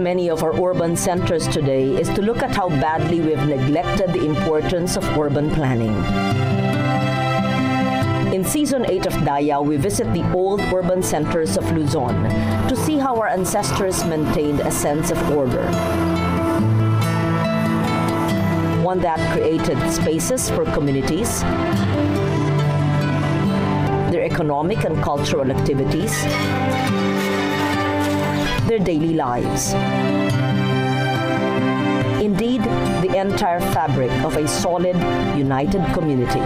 many of our urban centers today is to look at how badly we've neglected the importance of urban planning. In Season 8 of Dayaw, we visit the old urban centers of Luzon to see how our ancestors maintained a sense of order. One that created spaces for communities, their economic and cultural activities, their daily lives. Indeed, the entire fabric of a solid, united community.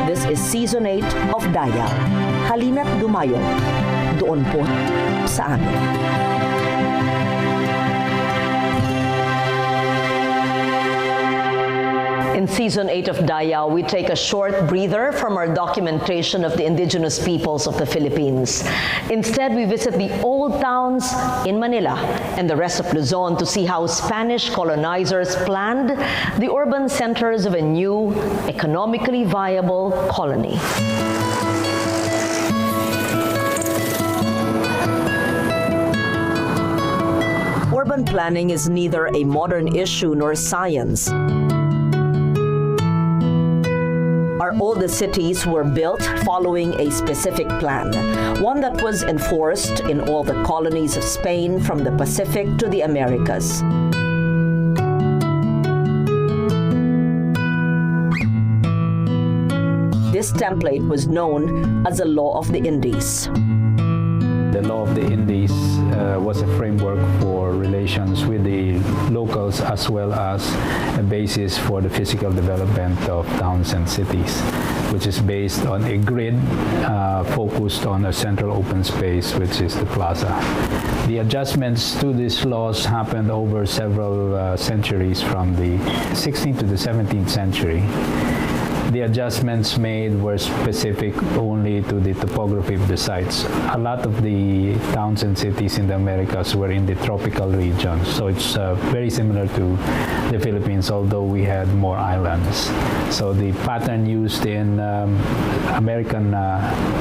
This is Season 8 of Dayaw. Halina't dumayo, doon po sa amin. In Season 8 of Dayaw, we take a short breather from our documentation of the indigenous peoples of the Philippines. Instead, we visit the old towns in Manila and the rest of Luzon to see how Spanish colonizers planned the urban centers of a new, economically viable colony. Urban planning is neither a modern issue nor science. Our oldest cities were built following a specific plan, one that was enforced in all the colonies of Spain from the Pacific to the Americas. This template was known as the Law of the Indies. The Law of the Indies was a framework for relations with the locals as well as a basis for the physical development of towns and cities, which is based on a grid focused on a central open space, which is the plaza. The adjustments to these laws happened over several centuries from the 16th to the 17th century. The adjustments made were specific only to the topography of the sites. A lot of the towns and cities in the Americas were in the tropical regions, so it's very similar to the Philippines, although we had more islands. So the pattern used in American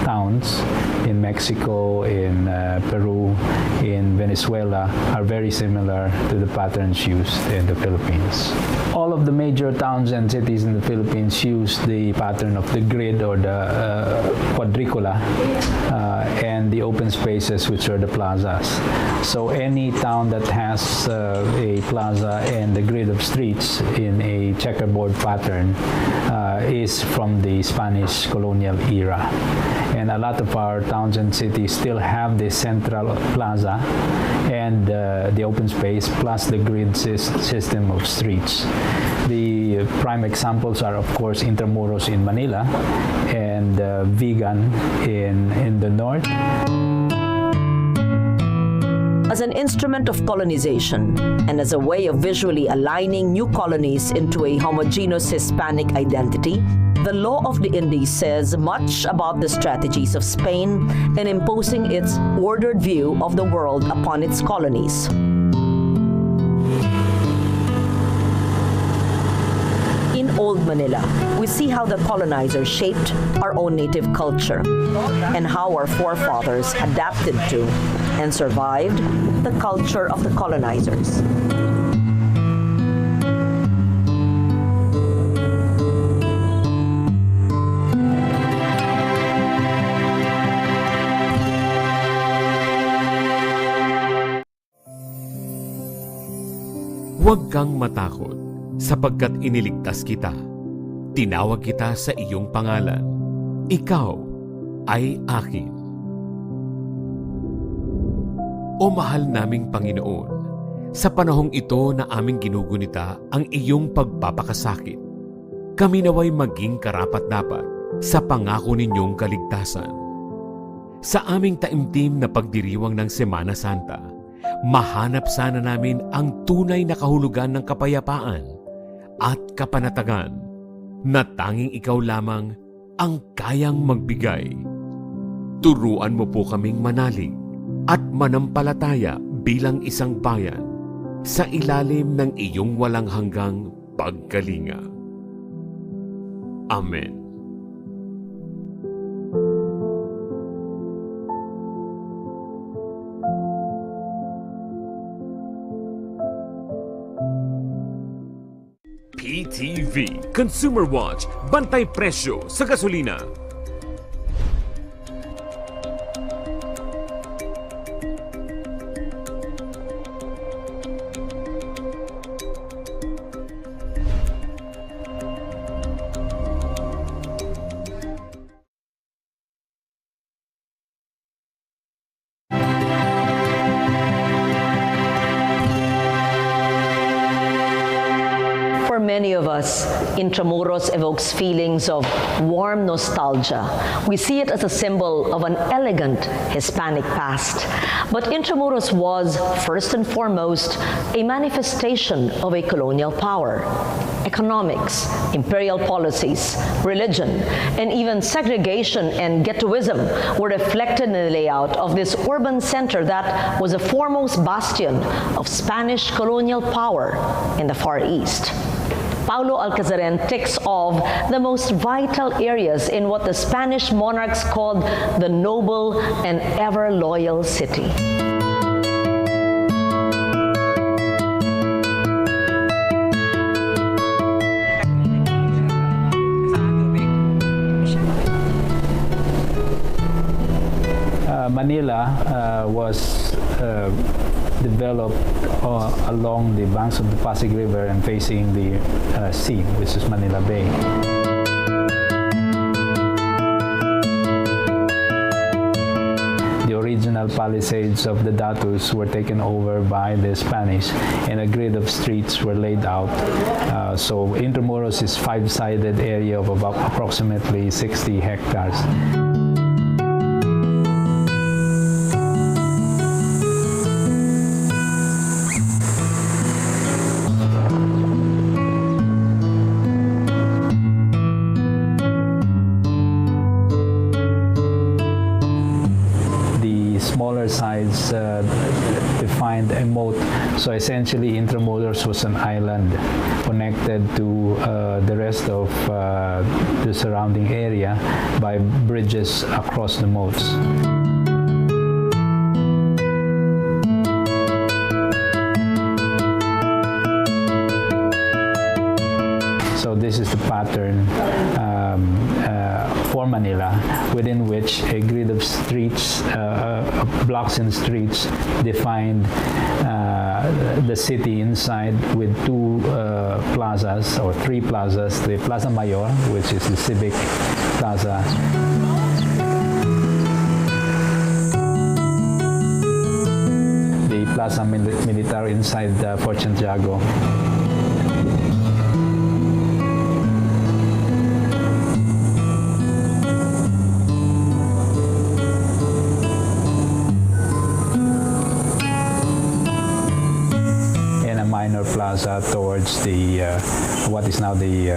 towns, in Mexico, in Peru, in Venezuela, are very similar to the patterns used in the Philippines. All of the major towns and cities in the Philippines use the pattern of the grid or the quadricula and the open spaces, which are the plazas. So any town that has a plaza and the grid of streets in a checkerboard pattern is from the Spanish colonial era. And a lot of our towns and cities still have the central plaza and the open space plus the grid system of streets. The prime examples are, of course, Intramuros in Manila and Vigan in the north. As an instrument of colonization and as a way of visually aligning new colonies into a homogeneous Hispanic identity, the Law of the Indies says much about the strategies of Spain in imposing its ordered view of the world upon its colonies. In Old Manila, we see how the colonizers shaped our own native culture and how our forefathers adapted to and survived the culture of the colonizers. Huwag kang matakot sapagkat iniligtas kita. Tinawag kita sa iyong pangalan. Ikaw ay akin. O mahal naming Panginoon, sa panahong ito na aming ginugunita ang iyong pagpapakasakit, kami naway maging karapat-dapat sa pangako ninyong kaligtasan. Sa aming taimtim na pagdiriwang ng Semana Santa, mahanap sana namin ang tunay na kahulugan ng kapayapaan at kapanatagan na tanging ikaw lamang ang kayang magbigay. Turuan mo po kaming manalig at manampalataya bilang isang bayan sa ilalim ng iyong walang hanggang pagkalinga. Amen. PTV Consumer Watch, bantay presyo sa gasolina. For many of us, Intramuros evokes feelings of warm nostalgia. We see it as a symbol of an elegant Hispanic past. But Intramuros was, first and foremost, a manifestation of a colonial power. Economics, imperial policies, religion, and even segregation and ghettoism were reflected in the layout of this urban center that was a foremost bastion of Spanish colonial power in the Far East. Paulo Alcazaren ticks off the most vital areas in what the Spanish monarchs called the noble and ever-loyal city. Manila was developed along the banks of the Pasig River and facing the sea, which is Manila Bay. The original palisades of the Datus were taken over by the Spanish, and a grid of streets were laid out. So Intramuros is five-sided area of about approximately 60 hectares. Sides defined a moat. So essentially Intramuros was an island connected to the rest of the surrounding area by bridges across the moats. So this is the pattern for Manila, within which a grid of streets, blocks and streets defined the city inside, with two plazas or three plazas: the Plaza Mayor, which is the Civic Plaza, the Plaza Militar inside Fort Santiago, plaza towards the what is now the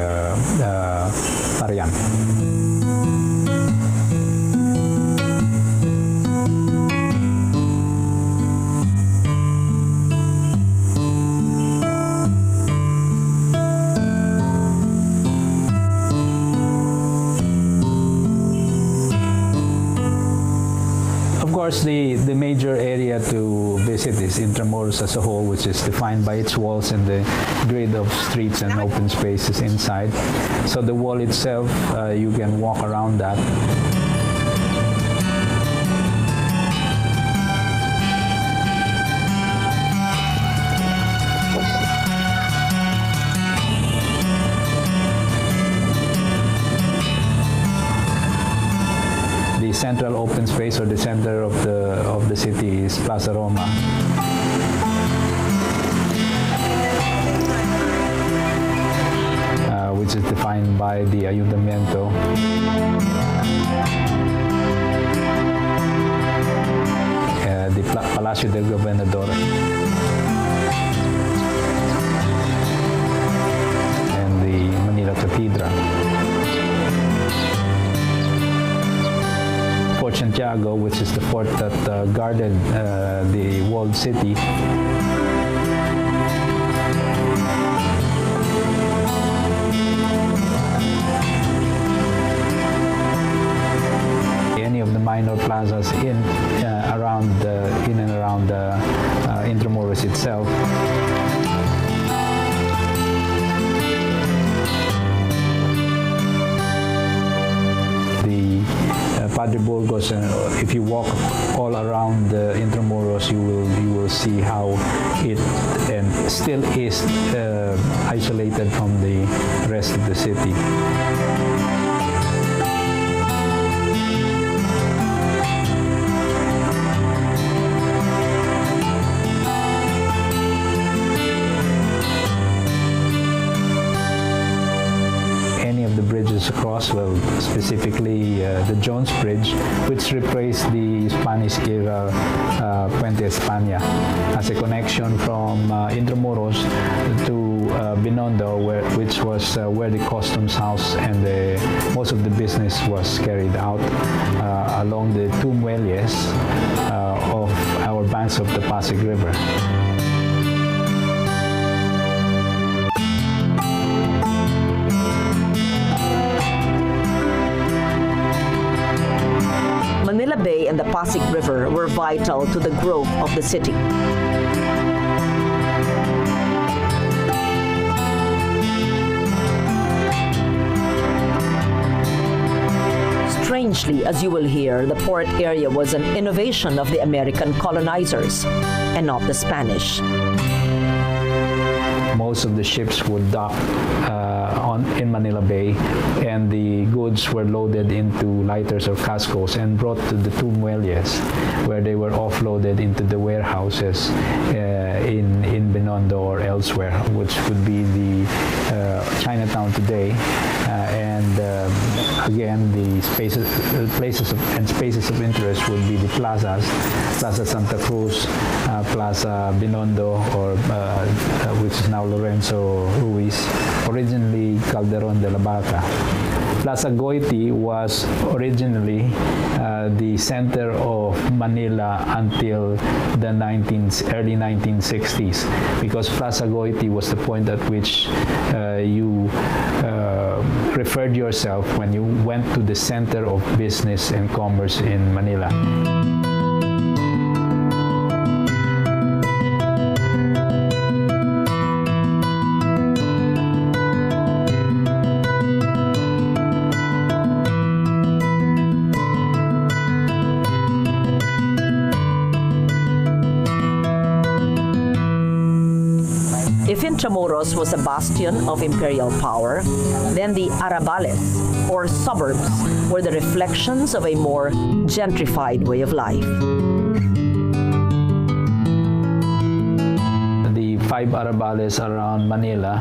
Parian. Of course, the major area to visit is Intramuros as a whole, which is defined by its walls and the grid of streets and open spaces inside. So the wall itself, you can walk around that. Central open space, or the center of the city, is Plaza Roma, which is defined by the Ayuntamiento. The Palacio del Gobernador, and the Manila Cathedral. Fort Santiago, which is the fort that guarded the walled city. Any of the minor plazas in and around Intramuros itself. Intramuros, and if you walk all around Intramuros, you will see how it and still is isolated from the rest of the city. Across, well, specifically the Jones Bridge, which replaced the Spanish-era Puente España as a connection from Intramuros to Binondo, which was where the customs house and most of the business was carried out along the two muelles of our banks of the Pasig River. Manila Bay and the Pasig River were vital to the growth of the city. Strangely, as you will hear, the port area was an innovation of the American colonizers and not the Spanish. Most of the ships would dock in Manila Bay, and the goods were loaded into lighters or cascos and brought to the two muelles, where they were offloaded into the warehouses in Binondo or elsewhere, which would be the Chinatown today. Again, the places of interest would be the plazas, Plaza Santa Cruz, Plaza Binondo, or which is now Lorenzo Ruiz, originally Calderon de la Barca. Plaza Goiti was originally the center of Manila until the early 1960s, because Plaza Goiti was the point at which you referred yourself when you went to the center of business and commerce in Manila. If Intramuros was a bastion of imperial power, then the Arrabales, or suburbs, were the reflections of a more gentrified way of life. The 5 Arrabales around Manila,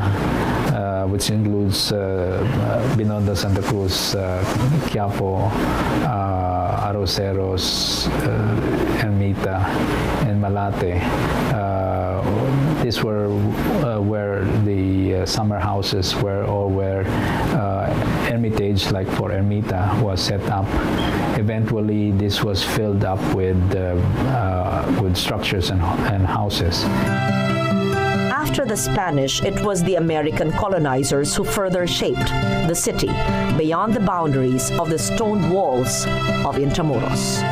which includes Binondo, Santa Cruz, Quiapo, Arroceros, Ermita, and Malate. These were where the summer houses were, or where Hermitage, like for Ermita, was set up. Eventually, this was filled up with structures and houses. After the Spanish, it was the American colonizers who further shaped the city beyond the boundaries of the stone walls of Intramuros.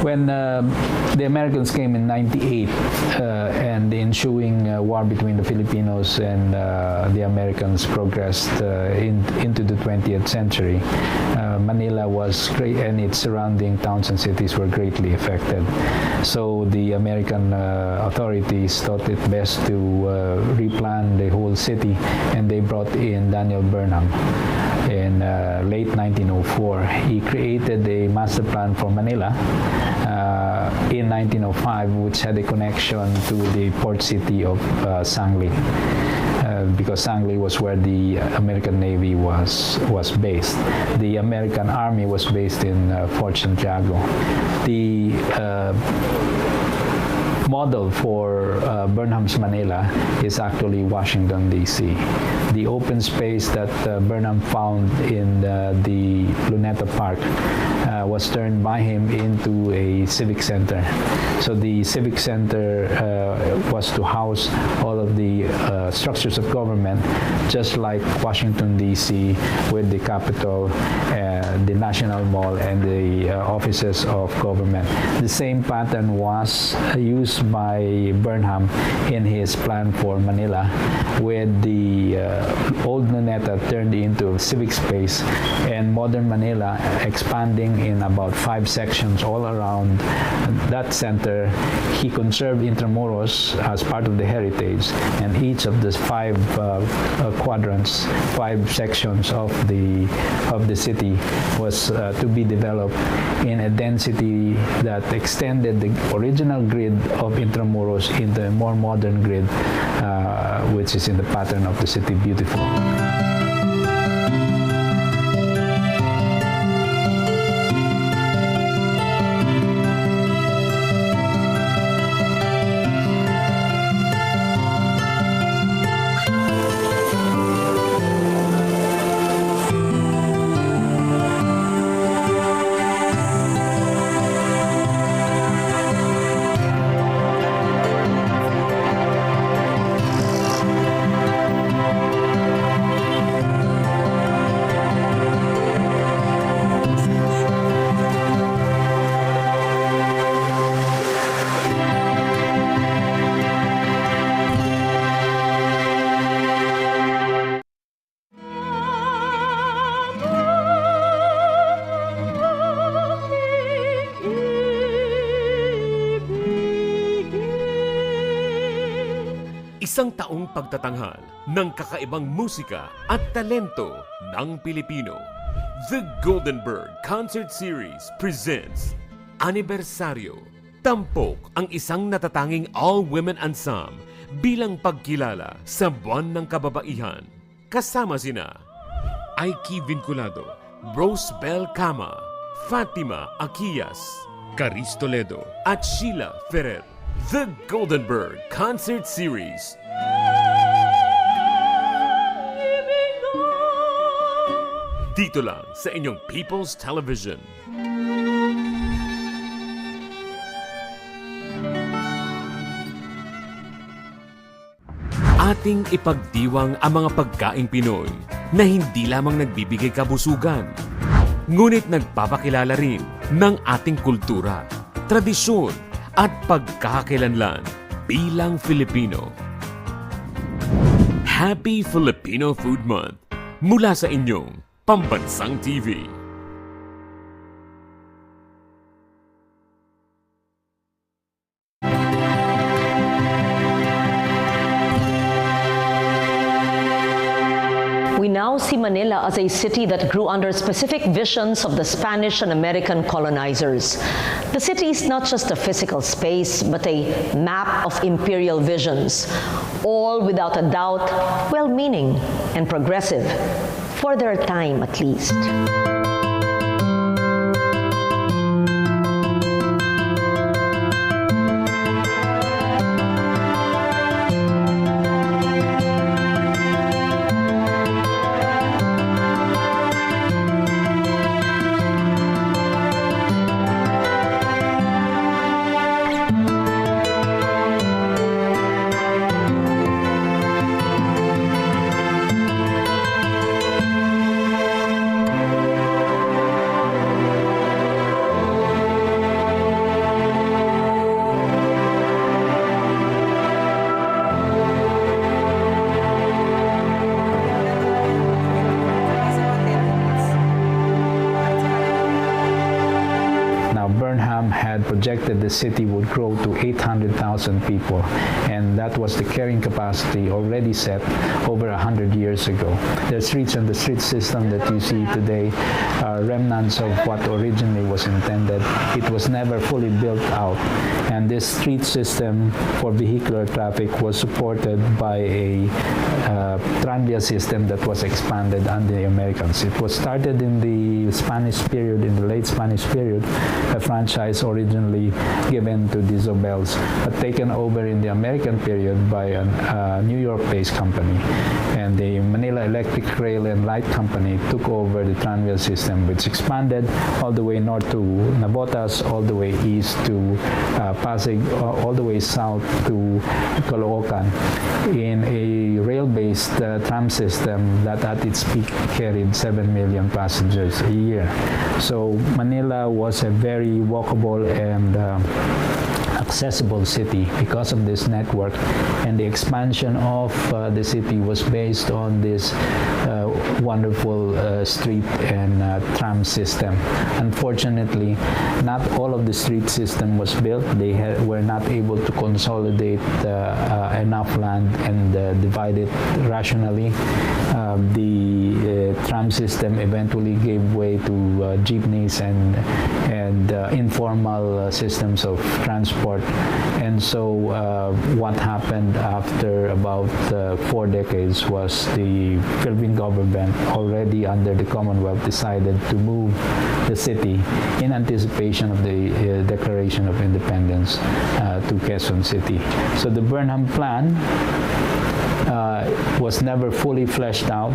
When the Americans came in '98 and the ensuing war between the Filipinos and the Americans progressed into the 20th century, Manila was great, and its surrounding towns and cities were greatly affected. So the American authorities thought it best to replan the whole city, and they brought in Daniel Burnham in late 1904. He created a master plan for Manila in 1905, which had a connection to the port city of Sangli, because Sangli was where the American Navy was based. The American Army was based in Fort Santiago. model for Burnham's Manila is actually Washington, D.C. The open space that Burnham found in the Luneta Park was turned by him into a civic center. So the civic center was to house all of the structures of government, just like Washington, D.C. with the Capitol, the National Mall, and the offices of government. The same pattern was used by Burnham in his plan for Manila, with the old Luneta turned into civic space and modern Manila expanding in about 5 sections all around that center. He conserved Intramuros as part of the heritage, and each of the 5 quadrants, 5 sections of the city was to be developed in a density that extended the original grid of Intramuros into a more modern grid, which is in the pattern of the City Beautiful. Isang taong pagtatanghal ng kakaibang musika at talento ng Pilipino. The Goldenberg Concert Series presents Anibersaryo. Tampok ang isang natatanging all-women ensemble bilang pagkilala sa buwan ng kababaihan. Kasama sina Aiki Vinculado, Rose Bell Cama, Fatima Akias, Caris Toledo at Sheila Ferrer. The Goldenberg Concert Series. Dito lang sa inyong People's Television. Ating ipagdiwang ang mga pagkaing Pinoy na hindi lamang nagbibigay kabusugan, ngunit nagpapakilala rin ng ating kultura, tradisyon at pagkakakilanlan bilang Filipino. Happy Filipino Food Month mula sa inyong Pambansang TV. We now see Manila as a city that grew under specific visions of the Spanish and American colonizers. The city is not just a physical space, but a map of imperial visions, all without a doubt well-meaning and progressive, for their time at least. Burnham had projected the city would grow to 800,000 people, and that was the carrying capacity already set over 100 years ago. The streets and the street system that you see today are remnants of what originally was intended. It was never fully built out, and this street system for vehicular traffic was supported by a tranvia system that was expanded under the Americans. It was started in the Spanish period, in the late Spanish period, a franchise originally originally given to the Zobels, but taken over in the American period by a New York-based company. And the Manila Electric Rail and Light Company took over the tramway system, which expanded all the way north to Navotas, all the way east to Pasig, all the way south to Caloocan, in a rail-based tram system that at its peak carried 7 million passengers a year. So Manila was a very walkable and accessible city because of this network, and the expansion of the city was based on this wonderful street and tram system. Unfortunately, not all of the street system was built. They were not able to consolidate enough land and divide it rationally. The tram system eventually gave way to jeepneys and informal systems of transport. And so what happened after about 4 decades was the Philippine government, already under the Commonwealth, decided to move the city in anticipation of the Declaration of Independence to Quezon City. So the Burnham plan was never fully fleshed out.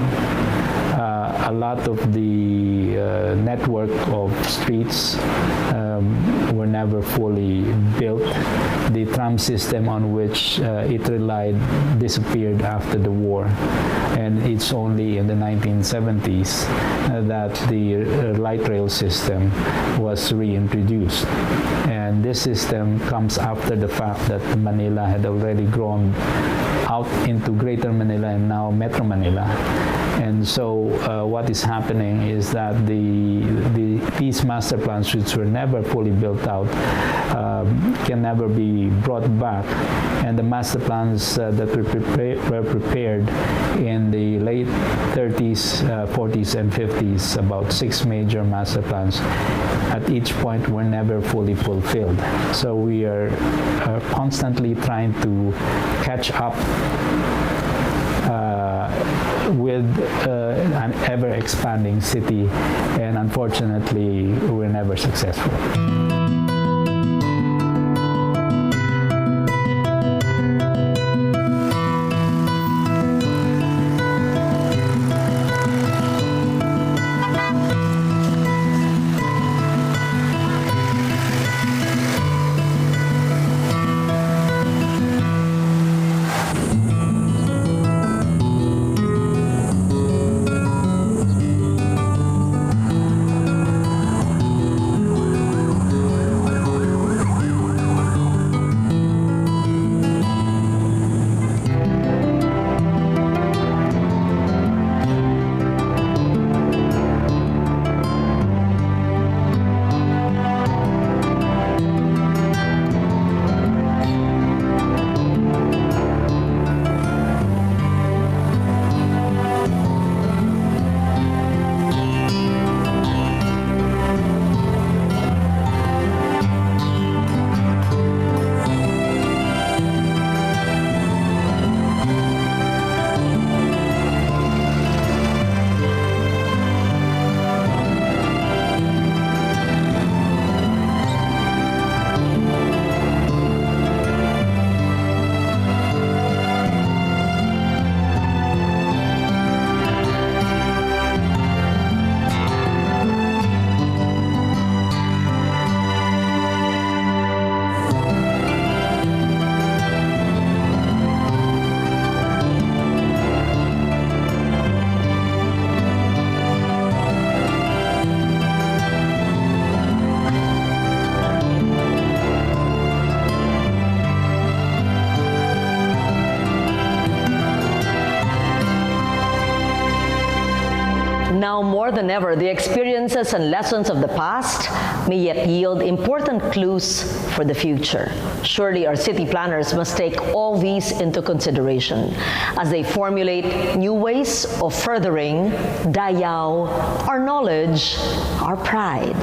A lot of the network of streets were never fully built. The tram system on which it relied disappeared after the war, and it's only in the 1970s that the light rail system was reintroduced. And this system comes after the fact that Manila had already grown out into Greater Manila and now Metro Manila. And so what is happening is that these master plans, which were never fully built out, can never be brought back. And the master plans that were prepared in the late 30s, 40s, and 50s, about 6 major master plans, at each point were never fully fulfilled. So we are constantly trying to catch up with an ever-expanding city, and unfortunately, we're never successful. Now more than ever, the experiences and lessons of the past may yet yield important clues for the future. Surely our city planners must take all these into consideration as they formulate new ways of furthering Dayaw, our knowledge, our pride.